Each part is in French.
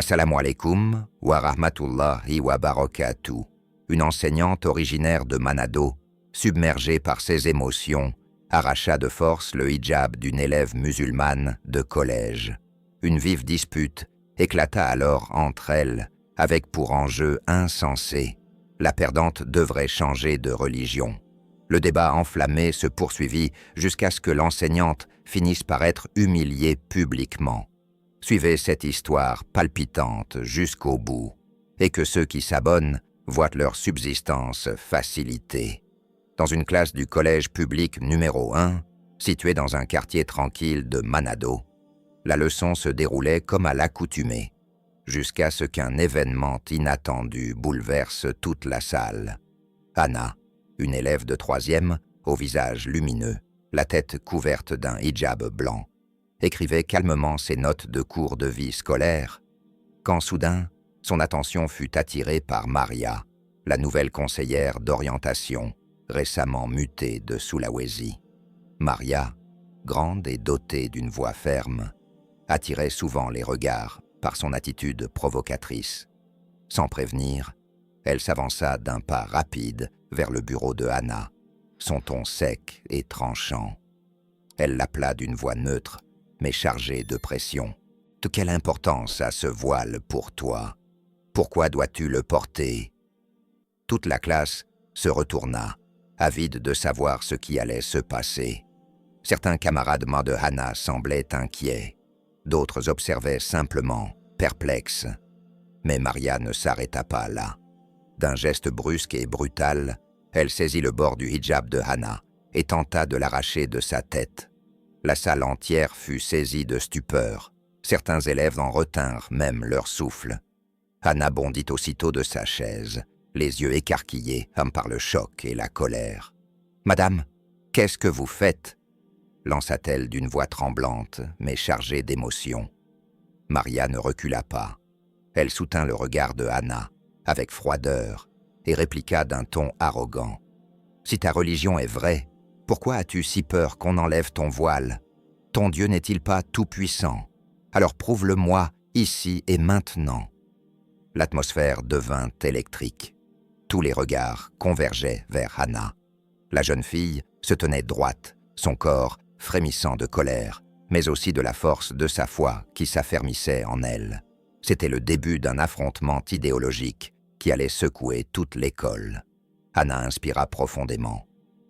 Assalamu alaikum wa rahmatullahi wa barakatuh. Une enseignante originaire de Manado, submergée par ses émotions, arracha de force le hijab d'une élève musulmane de collège. Une vive dispute éclata alors entre elles, avec pour enjeu insensé. La perdante devrait changer de religion. Le débat enflammé se poursuivit jusqu'à ce que l'enseignante finisse par être humiliée publiquement. Suivez cette histoire palpitante jusqu'au bout, et que ceux qui s'abonnent voient leur subsistance facilitée. Dans une classe du collège public numéro 1, située dans un quartier tranquille de Manado, la leçon se déroulait comme à l'accoutumée, jusqu'à ce qu'un événement inattendu bouleverse toute la salle. Anna, une élève de 3e, au visage lumineux, la tête couverte d'un hijab blanc, écrivait calmement ses notes de cours de vie scolaire, quand soudain, son attention fut attirée par Maria, la nouvelle conseillère d'orientation, récemment mutée de Sulawesi. Maria, grande et dotée d'une voix ferme, attirait souvent les regards par son attitude provocatrice. Sans prévenir, elle s'avança d'un pas rapide vers le bureau de Anna, son ton sec et tranchant. Elle l'appela d'une voix neutre, mais chargée de pression. « De quelle importance a ce voile pour toi? Pourquoi dois-tu le porter ?» Toute la classe se retourna, avide de savoir ce qui allait se passer. Certains camarades de Hannah semblaient inquiets, d'autres observaient simplement, perplexes. Mais Maria ne s'arrêta pas là. D'un geste brusque et brutal, elle saisit le bord du hijab de Hannah et tenta de l'arracher de sa tête. La salle entière fut saisie de stupeur. Certains élèves en retinrent même leur souffle. Hannah bondit aussitôt de sa chaise, les yeux écarquillés par le choc et la colère. « Madame, qu'est-ce que vous faites ?» lança-t-elle d'une voix tremblante, mais chargée d'émotion. Maria ne recula pas. Elle soutint le regard de Hannah, avec froideur, et répliqua d'un ton arrogant. « Si ta religion est vraie, pourquoi as-tu si peur qu'on enlève ton voile? Ton Dieu n'est-il pas tout-puissant? Alors prouve-le-moi, ici et maintenant. » L'atmosphère devint électrique. Tous les regards convergeaient vers Hannah. La jeune fille se tenait droite, son corps frémissant de colère, mais aussi de la force de sa foi qui s'affermissait en elle. C'était le début d'un affrontement idéologique qui allait secouer toute l'école. Hannah inspira profondément,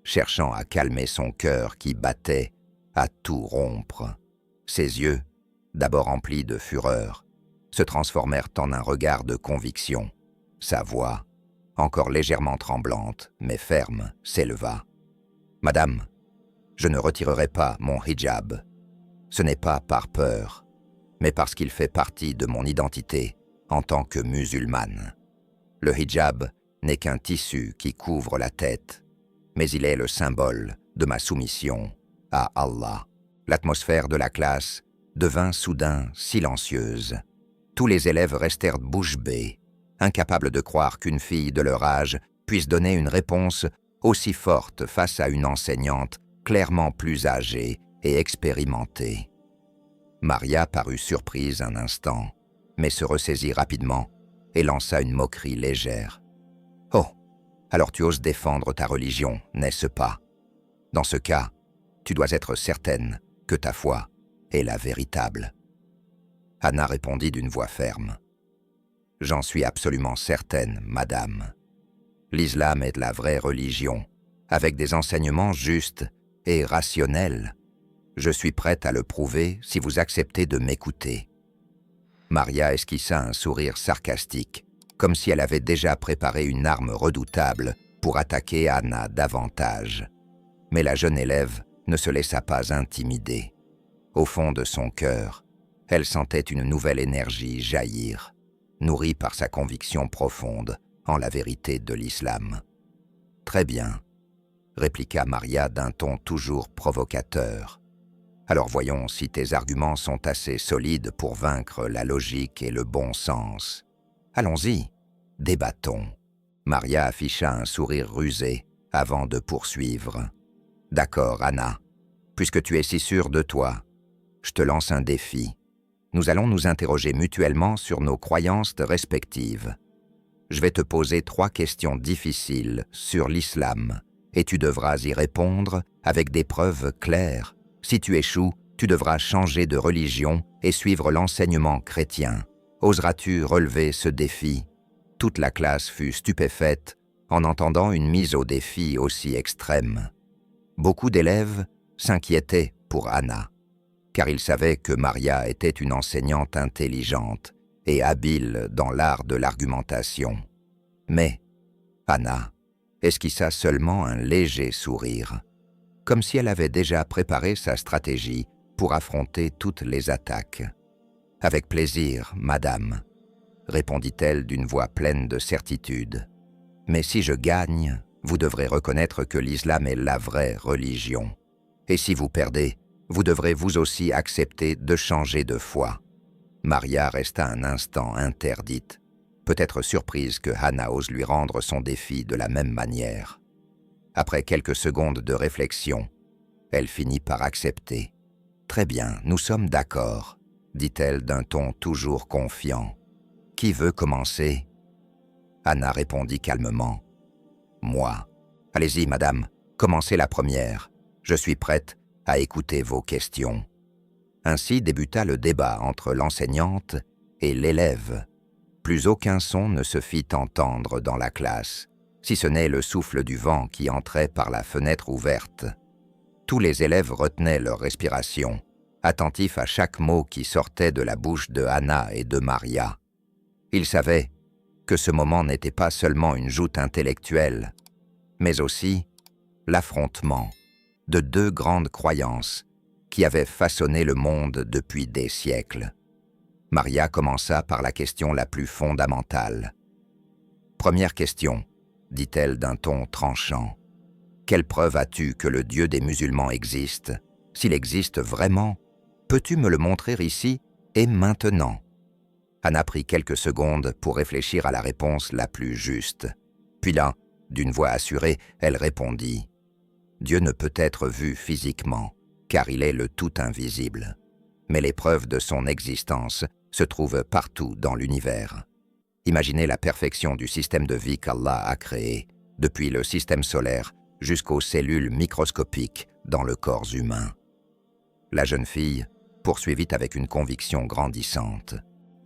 cherchant à calmer son cœur qui battait à tout rompre. Ses yeux, d'abord remplis de fureur, se transformèrent en un regard de conviction. Sa voix, encore légèrement tremblante, mais ferme, s'éleva. « Madame, je ne retirerai pas mon hijab. Ce n'est pas par peur, mais parce qu'il fait partie de mon identité en tant que musulmane. Le hijab n'est qu'un tissu qui couvre la tête, mais il est le symbole de ma soumission à Allah. » L'atmosphère de la classe devint soudain silencieuse. Tous les élèves restèrent bouche bée, incapables de croire qu'une fille de leur âge puisse donner une réponse aussi forte face à une enseignante clairement plus âgée et expérimentée. Maria parut surprise un instant, mais se ressaisit rapidement et lança une moquerie légère. « Oh, alors tu oses défendre ta religion, n'est-ce pas? Dans ce cas, tu dois être certaine que ta foi est la véritable. » Hannah répondit d'une voix ferme. « J'en suis absolument certaine, madame. L'islam est la vraie religion, avec des enseignements justes et rationnels. Je suis prête à le prouver si vous acceptez de m'écouter. » Maria esquissa un sourire sarcastique, comme si elle avait déjà préparé une arme redoutable pour attaquer Hannah davantage. Mais la jeune élève ne se laissa pas intimider. Au fond de son cœur, elle sentait une nouvelle énergie jaillir, nourrie par sa conviction profonde en la vérité de l'islam. « Très bien, » répliqua Maria d'un ton toujours provocateur. « Alors voyons si tes arguments sont assez solides pour vaincre la logique et le bon sens. Allons-y, débattons. » Maria afficha un sourire rusé avant de poursuivre. « D'accord, Hannah, puisque tu es si sûre de toi, je te lance un défi. Nous allons nous interroger mutuellement sur nos croyances respectives. Je vais te poser 3 questions difficiles sur l'islam et tu devras y répondre avec des preuves claires. Si tu échoues, tu devras changer de religion et suivre l'enseignement chrétien. Oseras-tu relever ce défi? Toute la classe fut stupéfaite en entendant une mise au défi aussi extrême. Beaucoup d'élèves s'inquiétaient pour Anna, car ils savaient que Maria était une enseignante intelligente et habile dans l'art de l'argumentation. Mais Anna esquissa seulement un léger sourire, comme si elle avait déjà préparé sa stratégie pour affronter toutes les attaques. « Avec plaisir, madame », répondit-elle d'une voix pleine de certitude. « Mais si je gagne, vous devrez reconnaître que l'islam est la vraie religion. Et si vous perdez, vous devrez vous aussi accepter de changer de foi. » Maria resta un instant interdite, peut-être surprise que Anna ose lui rendre son défi de la même manière. Après quelques secondes de réflexion, elle finit par accepter. « Très bien, nous sommes d'accord, » dit-elle d'un ton toujours confiant. « Qui veut commencer ?» Anna répondit calmement. « Moi. Allez-y, madame, commencez la première. Je suis prête à écouter vos questions. » Ainsi débuta le débat entre l'enseignante et l'élève. Plus aucun son ne se fit entendre dans la classe, si ce n'est le souffle du vent qui entrait par la fenêtre ouverte. Tous les élèves retenaient leur respiration, attentifs à chaque mot qui sortait de la bouche de Anna et de Maria. Ils savaient que ce moment n'était pas seulement une joute intellectuelle, mais aussi l'affrontement de 2 grandes croyances qui avaient façonné le monde depuis des siècles. Maria commença par la question la plus fondamentale. « Première question, » dit-elle d'un ton tranchant. « Quelle preuve as-tu que le Dieu des musulmans existe? S'il existe vraiment, peux-tu me le montrer ici et maintenant ?» Anna prit quelques secondes pour réfléchir à la réponse la plus juste. Puis là, d'une voix assurée, elle répondit « Dieu ne peut être vu physiquement, car il est le tout invisible. Mais les preuves de son existence se trouvent partout dans l'univers. Imaginez la perfection du système de vie qu'Allah a créé, depuis le système solaire jusqu'aux cellules microscopiques dans le corps humain. » La jeune fille poursuivit avec une conviction grandissante.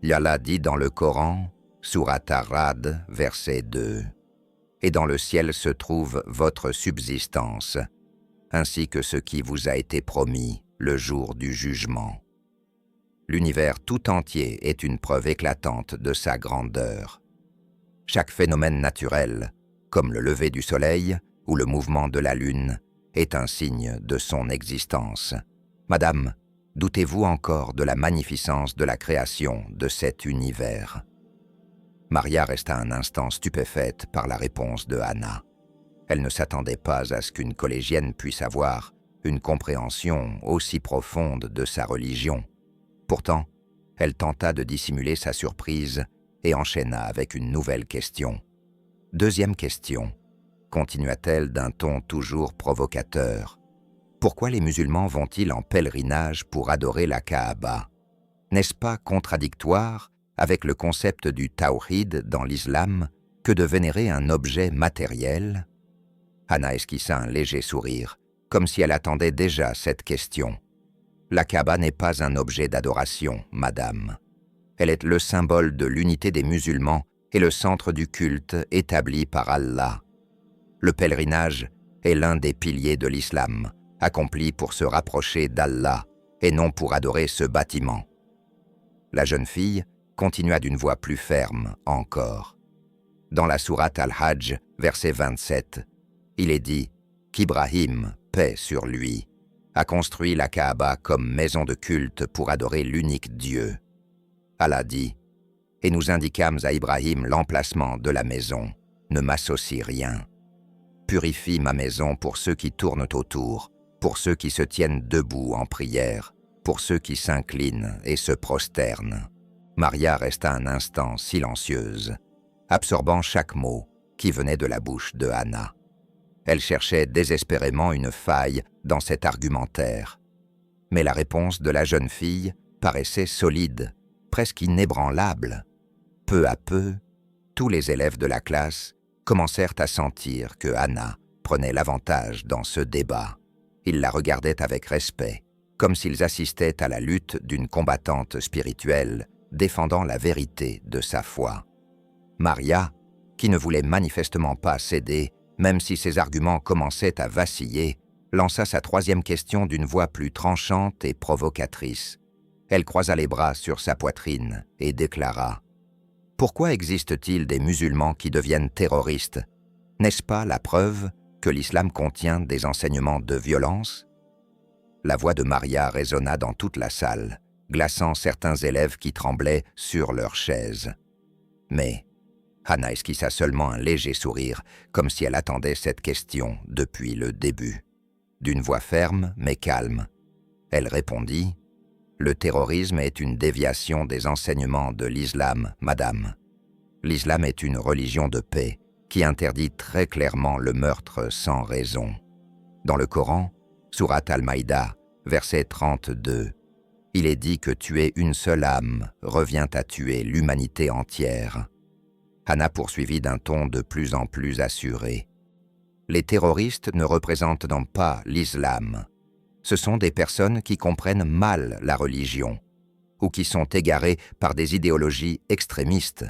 Allah dit dans le Coran, Surat Ar-Ra'd, verset 2, « Et dans le ciel se trouve votre subsistance, ainsi que ce qui vous a été promis le jour du jugement. » L'univers tout entier est une preuve éclatante de sa grandeur. Chaque phénomène naturel, comme le lever du soleil ou le mouvement de la lune, est un signe de son existence. Madame, doutez-vous encore de la magnificence de la création de cet univers? Maria resta un instant stupéfaite par la réponse de Anna. Elle ne s'attendait pas à ce qu'une collégienne puisse avoir une compréhension aussi profonde de sa religion. Pourtant, elle tenta de dissimuler sa surprise et enchaîna avec une nouvelle question. « Deuxième question, » continua-t-elle d'un ton toujours provocateur. « Pourquoi les musulmans vont-ils en pèlerinage pour adorer la Kaaba? N'est-ce pas contradictoire avec le concept du tawhid dans l'islam que de vénérer un objet matériel ?» Anna esquissa un léger sourire, comme si elle attendait déjà cette question. « La Kaaba n'est pas un objet d'adoration, madame. Elle est le symbole de l'unité des musulmans et le centre du culte établi par Allah. Le pèlerinage est l'un des piliers de l'islam, accompli pour se rapprocher d'Allah et non pour adorer ce bâtiment. » La jeune fille continua d'une voix plus ferme encore. Dans la sourate Al-Hajj, verset 27, il est dit qu'Ibrahim, paix sur lui, a construit la Kaaba comme maison de culte pour adorer l'unique Dieu. Allah dit « Et nous indiquâmes à Ibrahim l'emplacement de la maison, ne m'associe rien. Purifie ma maison pour ceux qui tournent autour, pour ceux qui se tiennent debout en prière, pour ceux qui s'inclinent et se prosternent. » Maria resta un instant silencieuse, absorbant chaque mot qui venait de la bouche de Anna. Elle cherchait désespérément une faille dans cet argumentaire. Mais la réponse de la jeune fille paraissait solide, presque inébranlable. Peu à peu, tous les élèves de la classe commencèrent à sentir que Anna prenait l'avantage dans ce débat. Ils la regardaient avec respect, comme s'ils assistaient à la lutte d'une combattante spirituelle défendant la vérité de sa foi. Maria, qui ne voulait manifestement pas céder, même si ses arguments commençaient à vaciller, lança sa troisième question d'une voix plus tranchante et provocatrice. Elle croisa les bras sur sa poitrine et déclara « Pourquoi existe-t-il des musulmans qui deviennent terroristes? N'est-ce pas la preuve que l'islam contient des enseignements de violence ?» La voix de Maria résonna dans toute la salle, glaçant certains élèves qui tremblaient sur leurs chaises. Mais Anna esquissa seulement un léger sourire, comme si elle attendait cette question depuis le début. D'une voix ferme mais calme, elle répondit « Le terrorisme est une déviation des enseignements de l'islam, madame. L'islam est une religion de paix qui interdit très clairement le meurtre sans raison. Dans le Coran, sourate Al-Maïda, verset 32, il est dit que tuer une seule âme revient à tuer l'humanité entière. » Anna poursuivit d'un ton de plus en plus assuré. Les terroristes ne représentent donc pas l'islam. Ce sont des personnes qui comprennent mal la religion ou qui sont égarées par des idéologies extrémistes.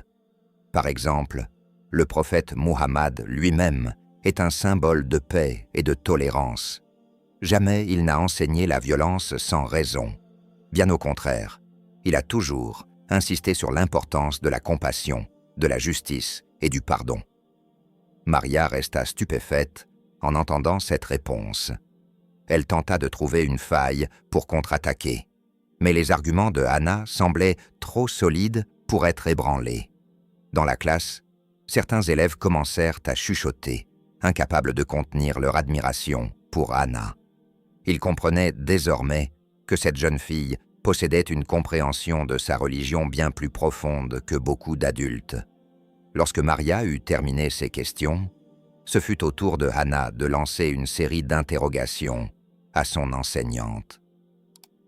Par exemple, le prophète Muhammad lui-même est un symbole de paix et de tolérance. Jamais il n'a enseigné la violence sans raison. Bien au contraire, il a toujours insisté sur l'importance de la compassion, de la justice et du pardon. Maria resta stupéfaite en entendant cette réponse. Elle tenta de trouver une faille pour contre-attaquer, mais les arguments de Anna semblaient trop solides pour être ébranlés. Dans la classe, certains élèves commencèrent à chuchoter, incapables de contenir leur admiration pour Anna. Ils comprenaient désormais que cette jeune fille possédait une compréhension de sa religion bien plus profonde que beaucoup d'adultes. Lorsque Maria eut terminé ses questions, ce fut au tour de Anna de lancer une série d'interrogations à son enseignante.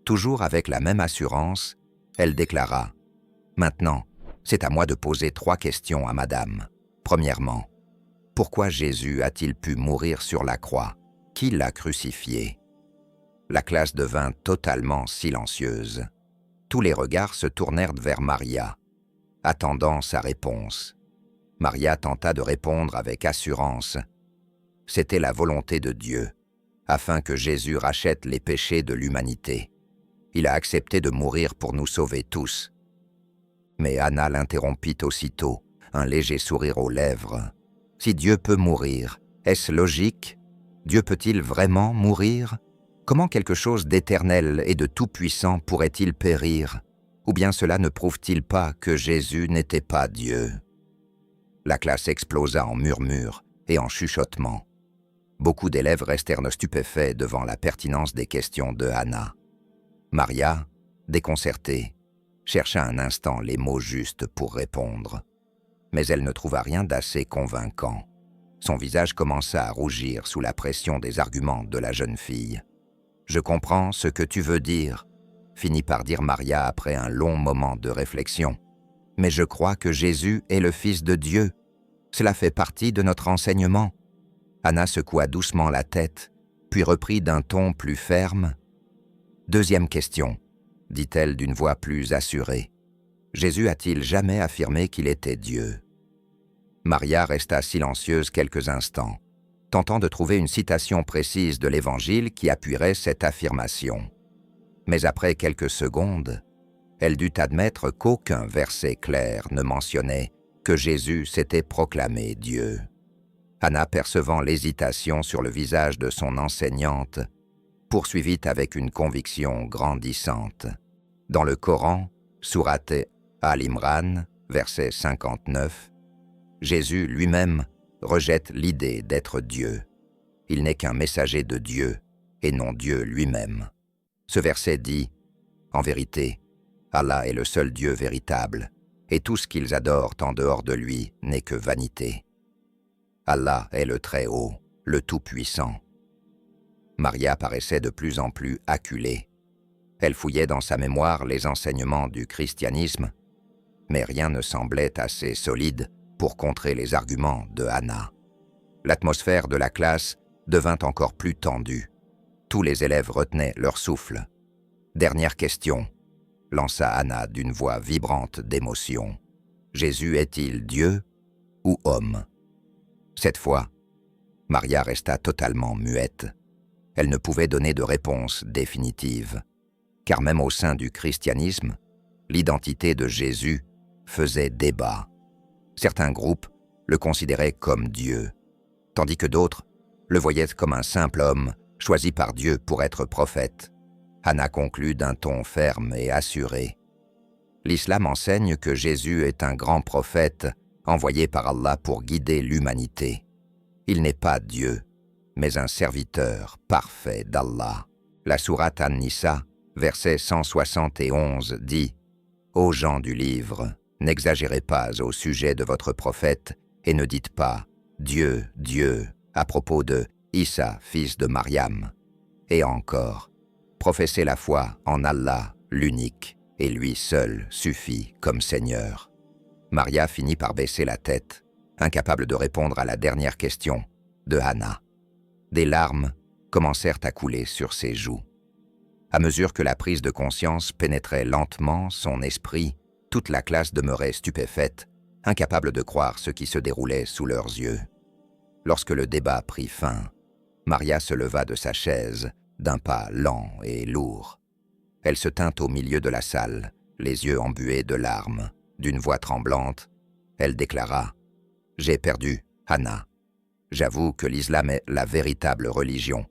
Toujours avec la même assurance, elle déclara « Maintenant, c'est à moi de poser 3 questions à madame. Premièrement, pourquoi Jésus a-t-il pu mourir sur la croix? Qui l'a crucifié ?» La classe devint totalement silencieuse. Tous les regards se tournèrent vers Maria, attendant sa réponse. Maria tenta de répondre avec assurance. C'était la volonté de Dieu, afin que Jésus rachète les péchés de l'humanité. Il a accepté de mourir pour nous sauver tous. Mais Anna l'interrompit aussitôt, un léger sourire aux lèvres. Si Dieu peut mourir, est-ce logique? Dieu peut-il vraiment mourir? Comment quelque chose d'éternel et de tout-puissant pourrait-il périr? Ou bien cela ne prouve-t-il pas que Jésus n'était pas Dieu? La classe explosa en murmures et en chuchotements. Beaucoup d'élèves restèrent stupéfaits devant la pertinence des questions de Anna. Maria, déconcertée, chercha un instant les mots justes pour répondre. Mais elle ne trouva rien d'assez convaincant. Son visage commença à rougir sous la pression des arguments de la jeune fille. « Je comprends ce que tu veux dire », finit par dire Maria après un long moment de réflexion. « Mais je crois que Jésus est le Fils de Dieu. Cela fait partie de notre enseignement. » Anna secoua doucement la tête, puis reprit d'un ton plus ferme. « Deuxième question, » dit-elle d'une voix plus assurée. « Jésus a-t-il jamais affirmé qu'il était Dieu ?» Maria resta silencieuse quelques instants, tentant de trouver une citation précise de l'Évangile qui appuierait cette affirmation. Mais après quelques secondes, elle dut admettre qu'aucun verset clair ne mentionnait que Jésus s'était proclamé Dieu. Anna, percevant l'hésitation sur le visage de son enseignante, poursuivit avec une conviction grandissante. Dans le Coran, sourate Al-Imran, verset 59, Jésus lui-même rejette l'idée d'être Dieu. Il n'est qu'un messager de Dieu et non Dieu lui-même. Ce verset dit « En vérité, Allah est le seul Dieu véritable, et tout ce qu'ils adorent en dehors de lui n'est que vanité. Allah est le Très-Haut, le Tout-Puissant. » Maria paraissait de plus en plus acculée. Elle fouillait dans sa mémoire les enseignements du christianisme, mais rien ne semblait assez solide pour contrer les arguments de Hana. L'atmosphère de la classe devint encore plus tendue. Tous les élèves retenaient leur souffle. « Dernière question », lança Hana d'une voix vibrante d'émotion. « Jésus est-il Dieu ou homme ?» Cette fois, Maria resta totalement muette. Elle ne pouvait donner de réponse définitive, car même au sein du christianisme, l'identité de Jésus faisait débat. Certains groupes le considéraient comme Dieu, tandis que d'autres le voyaient comme un simple homme choisi par Dieu pour être prophète. Hana conclut d'un ton ferme et assuré. L'islam enseigne que Jésus est un grand prophète envoyé par Allah pour guider l'humanité. Il n'est pas Dieu, mais un serviteur parfait d'Allah. La sourate An-Nisa, verset 171, dit « Ô gens du livre, n'exagérez pas au sujet de votre prophète et ne dites pas « Dieu, Dieu » à propos de Isa, fils de Mariam. Et encore, professez la foi en Allah, l'unique, et lui seul suffit comme Seigneur. » Maria finit par baisser la tête, incapable de répondre à la dernière question de Hana. Des larmes commencèrent à couler sur ses joues. À mesure que la prise de conscience pénétrait lentement son esprit, toute la classe demeurait stupéfaite, incapable de croire ce qui se déroulait sous leurs yeux. Lorsque le débat prit fin, Maria se leva de sa chaise d'un pas lent et lourd. Elle se tint au milieu de la salle, les yeux embués de larmes. D'une voix tremblante, elle déclara « J'ai perdu, Hana. J'avoue que l'islam est la véritable religion.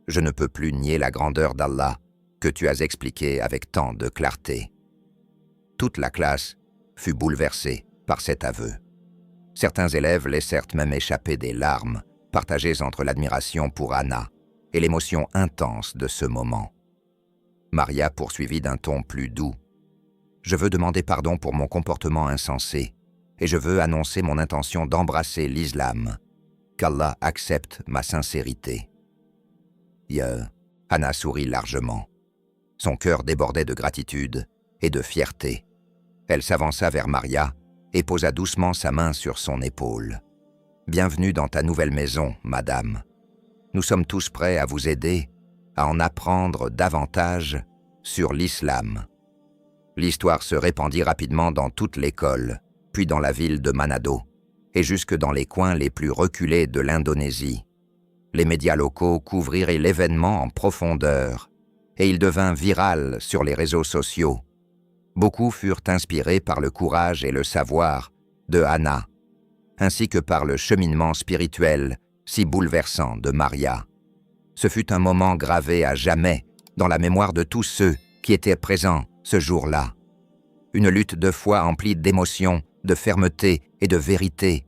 Je ne peux plus nier la grandeur d'Allah que tu as expliquée avec tant de clarté. » Toute la classe fut bouleversée par cet aveu. Certains élèves laissèrent même échapper des larmes, partagées entre l'admiration pour Hana et l'émotion intense de ce moment. Maria poursuivit d'un ton plus doux. « Je veux demander pardon pour mon comportement insensé et je veux annoncer mon intention d'embrasser l'islam. Qu'Allah accepte ma sincérité. » Hana sourit largement. Son cœur débordait de gratitude et de fierté. Elle s'avança vers Maria et posa doucement sa main sur son épaule. « Bienvenue dans ta nouvelle maison, madame. Nous sommes tous prêts à vous aider à en apprendre davantage sur l'islam. » L'histoire se répandit rapidement dans toute l'école, puis dans la ville de Manado, et jusque dans les coins les plus reculés de l'Indonésie. Les médias locaux couvrirent l'événement en profondeur, et il devint viral sur les réseaux sociaux. Beaucoup furent inspirés par le courage et le savoir de Hana, ainsi que par le cheminement spirituel si bouleversant de Maria. Ce fut un moment gravé à jamais dans la mémoire de tous ceux qui étaient présents ce jour-là. Une lutte de foi emplie d'émotion, de fermeté et de vérité